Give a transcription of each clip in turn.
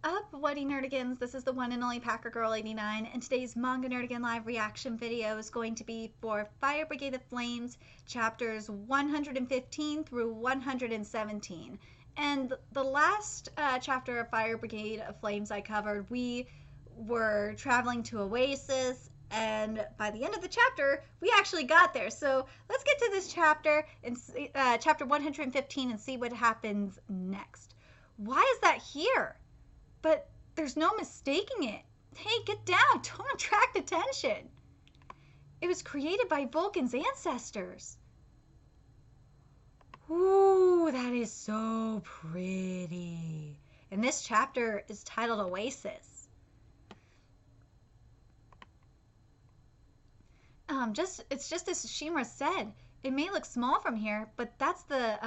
up, What Nerdigans? This is the one and only Packer Girl 89, and today's Manga Nerdigan live reaction video is going to be for Fire Brigade of Flames, chapters 115 through 117. And the last chapter of Fire Brigade of Flames I covered, we were traveling to OASIS, and by the end of the chapter, we actually got there. So let's get to this chapter, and chapter 115, and see what happens next. Why is that here? But there's no mistaking it. Hey, get down. Don't attract attention. It was created by Vulcan's ancestors. Ooh, that is so pretty. And this chapter is titled OASIS. It's just as Shimura said. It may look small from here, but that's the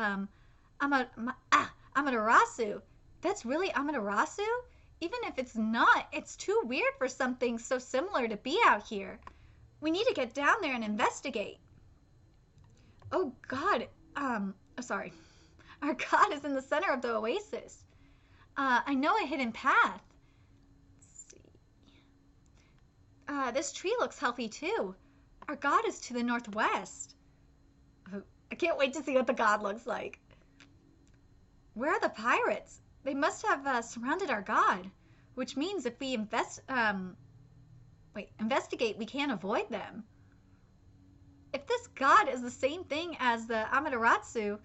Amaterasu. That's really Amaterasu? Even if it's not, it's too weird for something so similar to be out here. We need to get down there and investigate. Oh God, sorry. Our God is in the center of the oasis. I know a hidden path. Let's see. This tree looks healthy too. Our God is to the northwest. I can't wait to see what the God looks like. Where are the pirates? They must have surrounded our God, which means if we investigate, we can't avoid them. If this God is the same thing as the Amaterasu,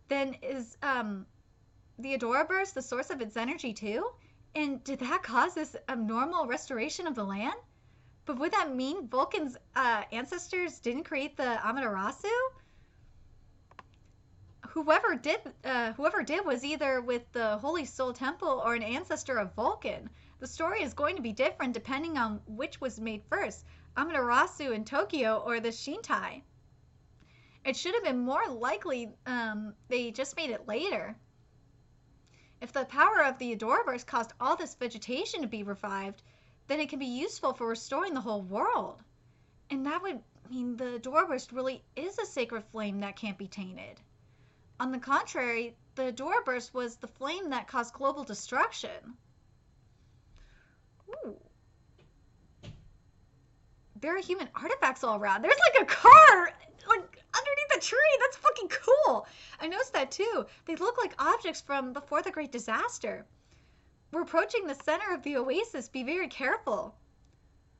then is the Adoraburst the source of its energy too? And did that cause this abnormal restoration of the land? But would that mean Vulcan's ancestors didn't create the Amaterasu? Whoever did was either with the Holy Soul Temple or an ancestor of Vulcan. The story is going to be different depending on which was made first, Amaterasu in Tokyo or the Shintai. It should have been more likely they just made it later. If the power of the Adoraburst caused all this vegetation to be revived, then it can be useful for restoring the whole world. And that would mean the Adoraburst really is a sacred flame that can't be tainted. On the contrary, the Adoraburst was the flame that caused global destruction. Ooh. There are human artifacts all around. There's like a car like underneath the tree. That's fucking cool. I noticed that too. They look like objects from before the Great Disaster. We're approaching the center of the oasis. Be very careful.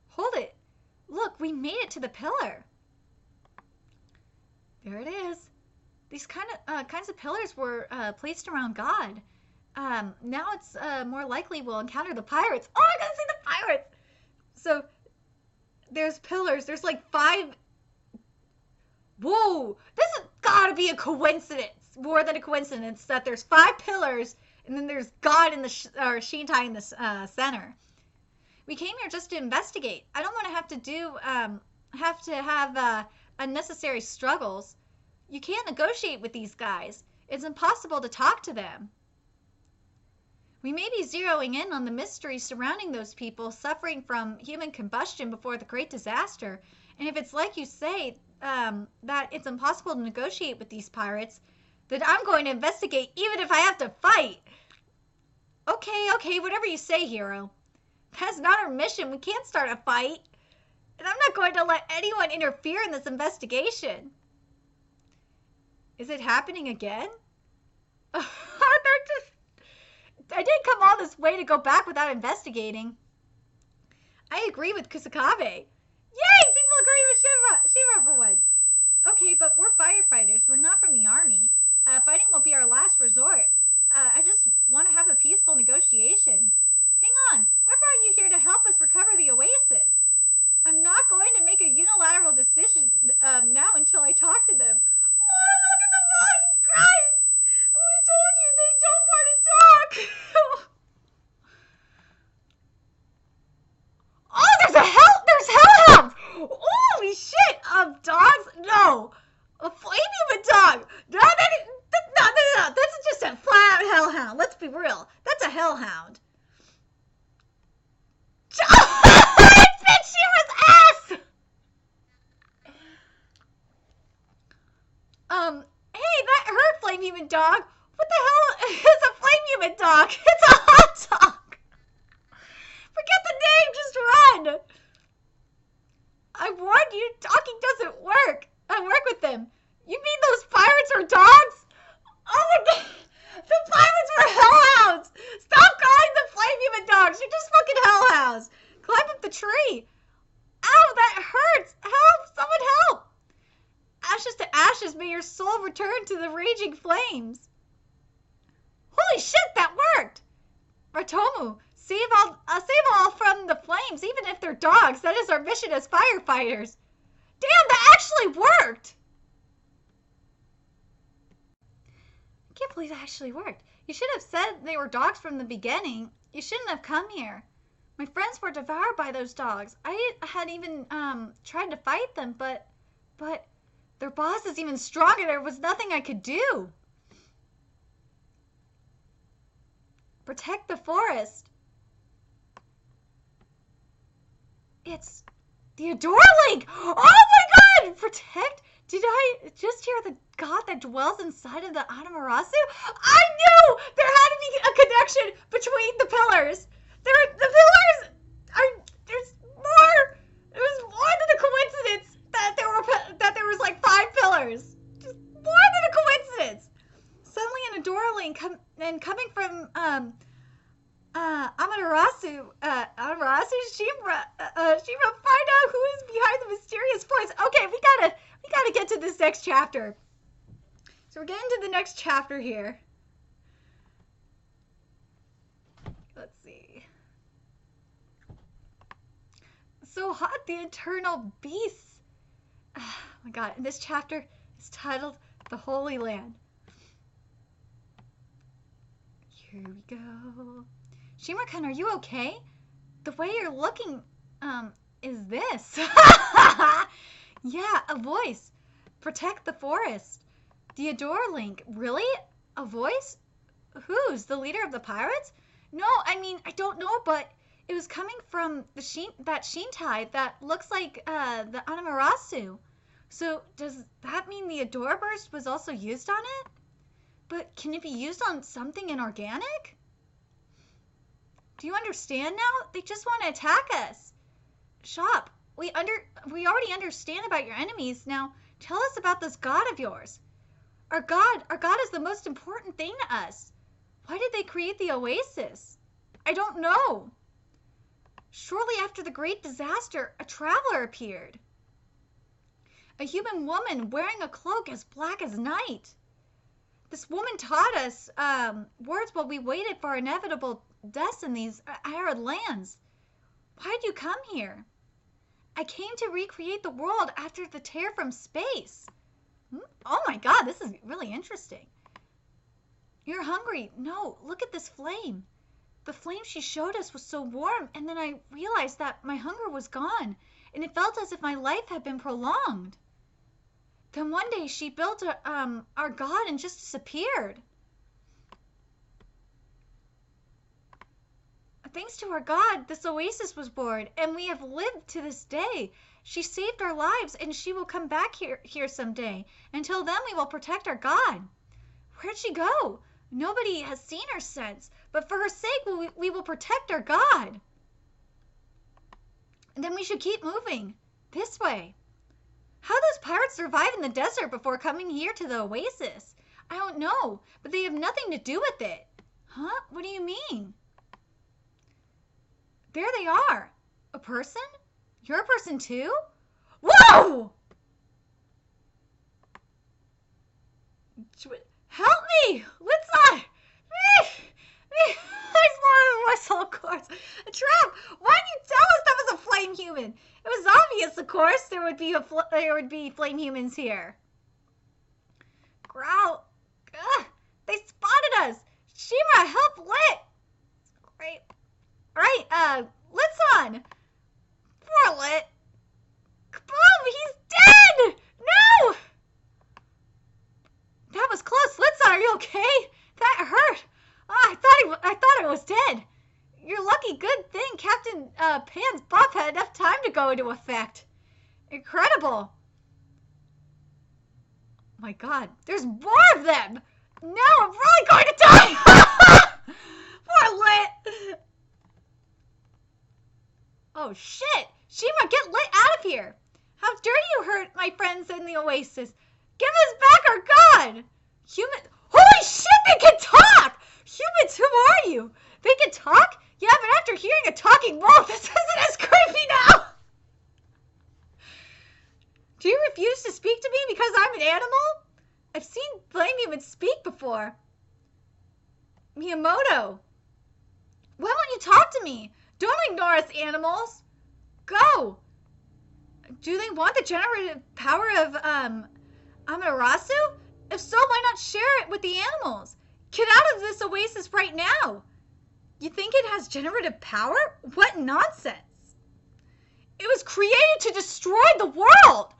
Hold it. Look, we made it to the pillar. There it is. These kinds of pillars were placed around God. Now it's more likely we'll encounter the pirates. Oh, I gotta see the pirates! So, there's pillars. There's like 5... Whoa! This has gotta be a coincidence. More than a coincidence that there's 5 pillars and then there's God in the Shintai in the center. We came here just to investigate. I don't want to have unnecessary struggles. You can't negotiate with these guys. It's impossible to talk to them. We may be zeroing in on the mystery surrounding those people suffering from human combustion before the Great Disaster. And if it's like you say, that it's impossible to negotiate with these pirates, then I'm going to investigate even if I have to fight. Okay, whatever you say, hero. That's not our mission. We can't start a fight. And I'm not going to let anyone interfere in this investigation. Is it happening again? I didn't come all this way to go back without investigating. I agree with Kusakabe. Yay! People agree with Shimura for once. Okay, but we're firefighters. We're not from the army. Fighting will be our last resort. I just want to have a peaceful negotiation. Hang on. I brought you here to help us recover the oasis. I'm not going to make a unilateral decision now until I talk to them. Oh, look at the boss! He's crying! We told you they don't want to talk! Oh, there's hellhounds! Holy shit! Dogs? No! A flame human dog! No, that's just a flat out hellhound. Let's be real. That's a hellhound. It bit Shira's ass! Hey, that hurt, flame human dog. What the hell is a flame human dog. It's a hot dog. Forget the name. Just run. I warned you. Talking doesn't work. I work with them. You mean those pirates are dogs? Oh my god. The pirates were hellhounds. Stop calling the flame human dogs. You're just fucking hellhounds. Climb up the tree. Ow, that hurts. Help. Someone help. Ashes to ashes, may your soul return to the raging flames. Holy shit, that worked! Ratomu, save all from the flames, even if they're dogs. That is our mission as firefighters. Damn, that actually worked! I can't believe that actually worked. You should have said they were dogs from the beginning. You shouldn't have come here. My friends were devoured by those dogs. I had even tried to fight them, but their boss is even stronger. There was nothing I could do. Protect the forest. It's the Link. Oh my god! Protect? Did I just hear the god that dwells inside of the Amaterasu? I knew there had to be a connection between the pillars. The pillars are, there's more. It was more than a coincidence that there was like 5 pillars. Just more than a coincidence. Suddenly an Link coming from Amaterasu, Shimra, find out who is behind the mysterious voice. Okay, we gotta get to this next chapter. So we're getting to the next chapter here. Let's see. So hot, the eternal beasts. Oh my god, and this chapter is titled The Holy Land. Here we go. Shimura-kun, are you okay? The way you're looking, is this? Yeah, a voice. Protect the forest. Link. Really? A voice? Who's? The leader of the pirates? No, I mean, I don't know, but it was coming from that Shintai that looks like, the Amaterasu. So, does that mean the Adora Burst was also used on it? But can it be used on something inorganic? Do you understand now? They just want to attack us. Shop, we already understand about your enemies. Now, tell us about this god of yours. Our god is the most important thing to us. Why did they create the Oasis? I don't know. Shortly after the great disaster, a traveler appeared. A human woman wearing a cloak as black as night. This woman taught us words while we waited for our inevitable deaths in these arid lands. Why'd you come here? I came to recreate the world after the tear from space. Oh my god, this is really interesting. You're hungry. No, look at this flame. The flame she showed us was so warm, and then I realized that my hunger was gone, and it felt as if my life had been prolonged. Then one day she built our god and just disappeared. Thanks to our god, this oasis was born, and we have lived to this day. She saved our lives, and she will come back here someday. Until then, we will protect our god. Where'd she go? Nobody has seen her since, but for her sake, we will protect our god. And then we should keep moving. This way. How those pirates survive in the desert before coming here to the oasis? I don't know, but they have nothing to do with it. Huh? What do you mean? There they are. A person? You're a person too? Whoa! Help me! What's that? I swallowed whistle, of course. A trap! Why didn't you tell us that was a flame human? It was obvious, of course, there would be flame humans here. Growl. Ugh, they spotted us. Shimura, help Lit. Great. Alright, Lit's on. Poor Lit. Kaboom, he's dead! No! That was close. Lit's on, are you okay? That hurt. Oh, I thought I was dead. You're lucky. Good thing Captain Pan's buff had enough time to go into effect. Incredible. My god, there's more of them. No, I'm really going to die. Oh, shit! Shima, get out of here! How dare you hurt my friends in the Oasis? Give us back our god! Holy shit, they can talk! Humans, who are you? They can talk? Yeah, but after hearing a talking wolf, this isn't as creepy now! Do you refuse to speak to me because I'm an animal? I've seen flame humans speak before. Miyamoto, why won't you talk to me? Don't ignore us, animals. Go. Do they want the generative power of Amaterasu? If so, why not share it with the animals? Get out of this oasis right now. You think it has generative power? What nonsense. It was created to destroy the world.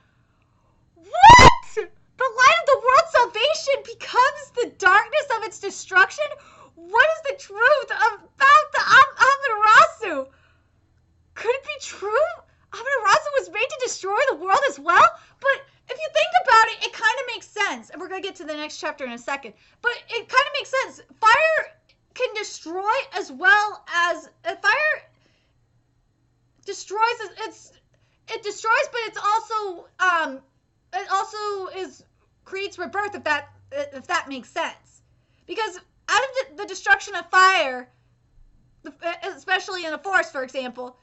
What? The light of the world's salvation becomes the darkness of its destruction? What is the truth about the Amaterasu? Could it be true? Amaterasu was made to destroy the world as well? But if you think about it, it kind of makes sense. And we're going to get to the next chapter in a second. But it kind of makes sense. Fire can destroy as well as... Fire destroys... It destroys, but it's also... it also creates rebirth, if that makes sense. Because out of the destruction of fire, especially in a forest, for example,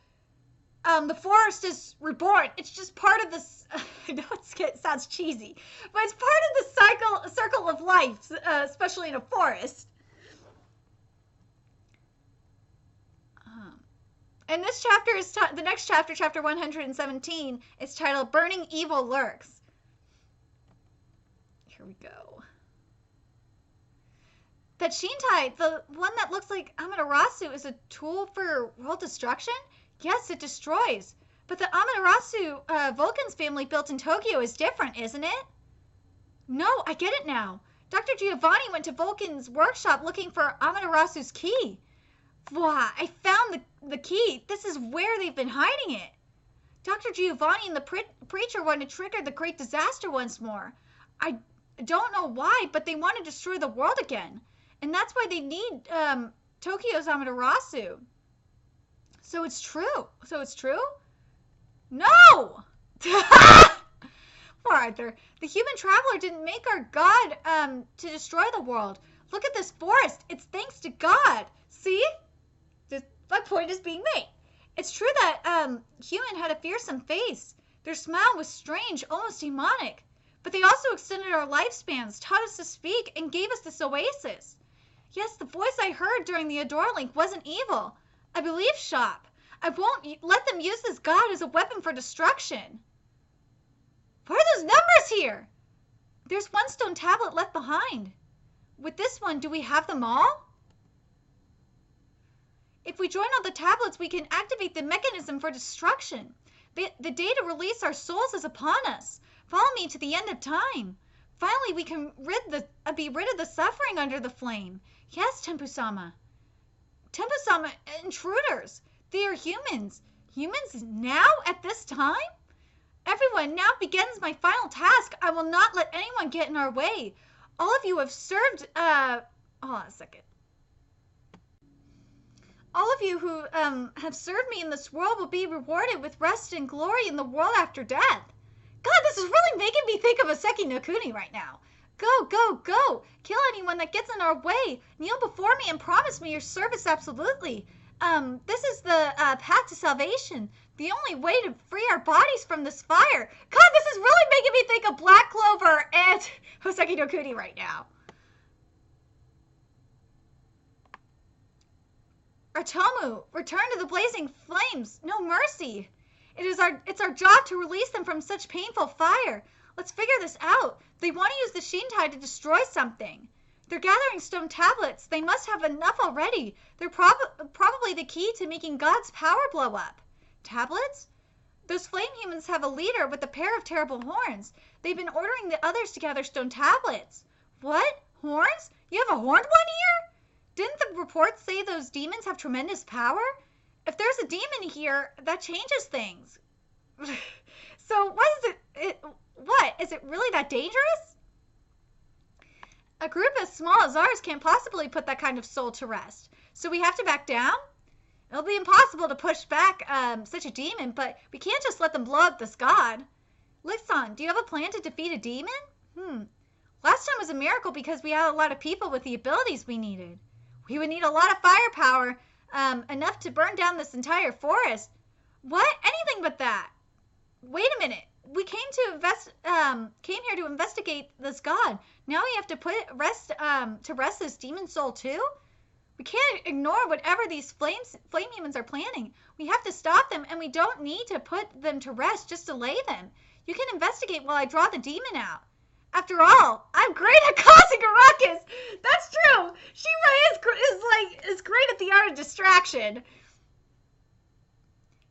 the forest is reborn. It's just part of this. I know it sounds cheesy, but it's part of the circle of life, especially in a forest. And this chapter is the next chapter, chapter 117. Is titled "Burning Evil Lurks." Here we go. That Shintai, the one that looks like Amaterasu, is a tool for world destruction? Yes, it destroys. But the Amaterasu Vulcan's family built in Tokyo is different, isn't it? No, I get it now. Dr. Giovanni went to Vulcan's workshop looking for Amaterasu's key. Wow, I found the key. This is where they've been hiding it. Dr. Giovanni and the preacher want to trigger the great disaster once more. I don't know why, but they want to destroy the world again. And that's why they need Tokyo's Amaterasu. So it's true. No! Poor Arthur. The human traveler didn't make our God to destroy the world. Look at this forest. It's thanks to God. See? My point is being made. It's true that human had a fearsome face. Their smile was strange, almost demonic. But they also extended our lifespans, taught us to speak, and gave us this oasis. Yes, the voice I heard during the Adore Link wasn't evil. I believe Shop. I won't let them use this god as a weapon for destruction. What are those numbers here? There's one stone tablet left behind. With this one, do we have them all? If we join all the tablets, we can activate the mechanism for destruction. The day to release our souls is upon us. Follow me to the end of time. Finally, we can be rid of the suffering under the flame. Yes, Tempu-sama. Tempu-sama, intruders. They are humans. Humans now at this time? Everyone, now begins my final task. I will not let anyone get in our way. All of you have served, hold on a second. All of you who have served me in this world will be rewarded with rest and glory in the world after death. God, this is really making me think of Oseki no Kuni right now. Go, go, go. Kill anyone that gets in our way. Kneel before me and promise me your service absolutely. This is the path to salvation. The only way to free our bodies from this fire. God, this is really making me think of Black Clover and Oseki no Kuni right now. Artomu, return to the blazing flames. No mercy. It's our job to release them from such painful fire. Let's figure this out. They want to use the Shintai to destroy something. They're gathering stone tablets. They must have enough already. They're probably the key to making God's power blow up. Tablets? Those flame humans have a leader with a pair of terrible horns. They've been ordering the others to gather stone tablets. What? Horns? You have a horned one here? Didn't the reports say those demons have tremendous power? If there's a demon here, that changes things. So what is it? What? Is it really that dangerous? A group as small as ours can't possibly put that kind of soul to rest. So we have to back down? It'll be impossible to push back such a demon, but we can't just let them blow up this god. Lixon, do you have a plan to defeat a demon? Last time was a miracle because we had a lot of people with the abilities we needed. We would need a lot of firepower, enough to burn down this entire forest. What? Anything but that. Wait a minute. We came here to investigate this god. Now we have to rest this demon soul too? We can't ignore whatever these flame humans are planning. We have to stop them, and we don't need to put them to rest, just delay them. You can investigate while I draw the demon out. After all, I'm great at causing a ruckus. That's true. Shimura is great at the art of distraction.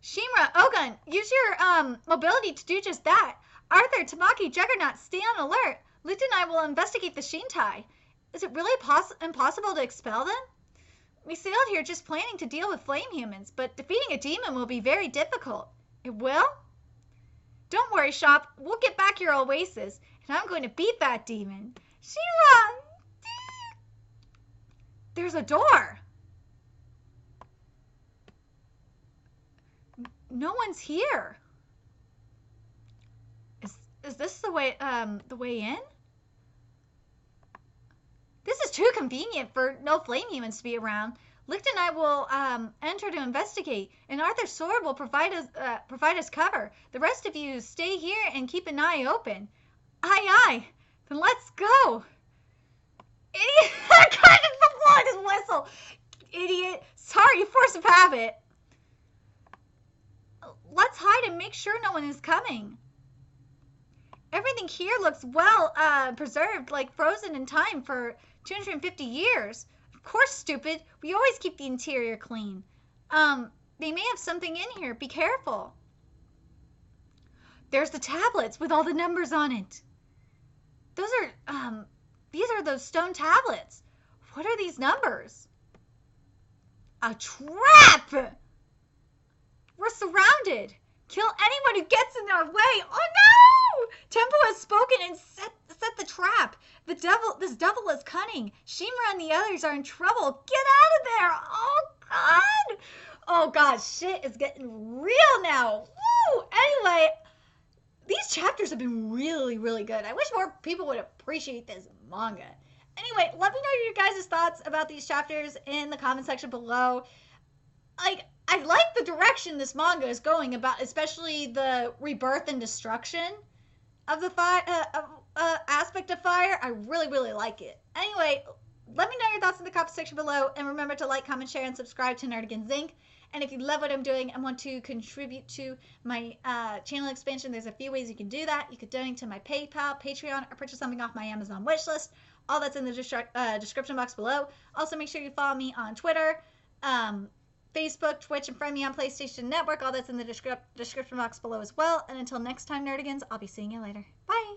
Shimura, Ogun, use your mobility to do just that. Arthur, Tamaki, Juggernaut, stay on alert. Lita and I will investigate the Shintai. Is it really impossible to expel them? We sailed here just planning to deal with flame humans, but defeating a demon will be very difficult. It will? Don't worry, Shop. We'll get back your OASIS, and I'm going to beat that demon. Shira! There's a door. No one's here. Is this the way in? This is too convenient for no flame humans to be around. Licht and I will enter to investigate, and Arthur's sword will provide us cover. The rest of you stay here and keep an eye open. Aye, aye. Then let's go. Idiot! I kind of blow his whistle. Idiot. Sorry, force of habit. Let's hide and make sure no one is coming. Everything here looks well preserved, like frozen in time for 250 years. Of course, stupid. We always keep the interior clean. They may have something in here. Be careful. There's the tablets with all the numbers on it. These are those stone tablets. What are these numbers? A trap! We're surrounded. Kill anyone who gets in our way. Oh no! Tempo has spoken and set the trap. This devil is cunning. Shimura and the others are in trouble. Get out of there! Oh God! Oh God, shit is getting real now. Woo! Anyway, these chapters have been really, really good. I wish more people would appreciate this manga. Anyway, let me know your guys' thoughts about these chapters in the comment section below. I like the direction this manga is going about, especially the rebirth and destruction of the aspect of fire. I really, really like it. Anyway, let me know your thoughts in the comment section below, and remember to like, comment, share, and subscribe to Nerdigans Inc. And if you love what I'm doing and want to contribute to my channel expansion, there's a few ways you can do that. You could donate to my PayPal, Patreon, or purchase something off my Amazon wishlist. All that's in the description box below. Also, make sure you follow me on Twitter, Facebook, Twitch, and friend me on PlayStation Network. All that's in the description box below as well. And until next time, Nerdigans, I'll be seeing you later. Bye!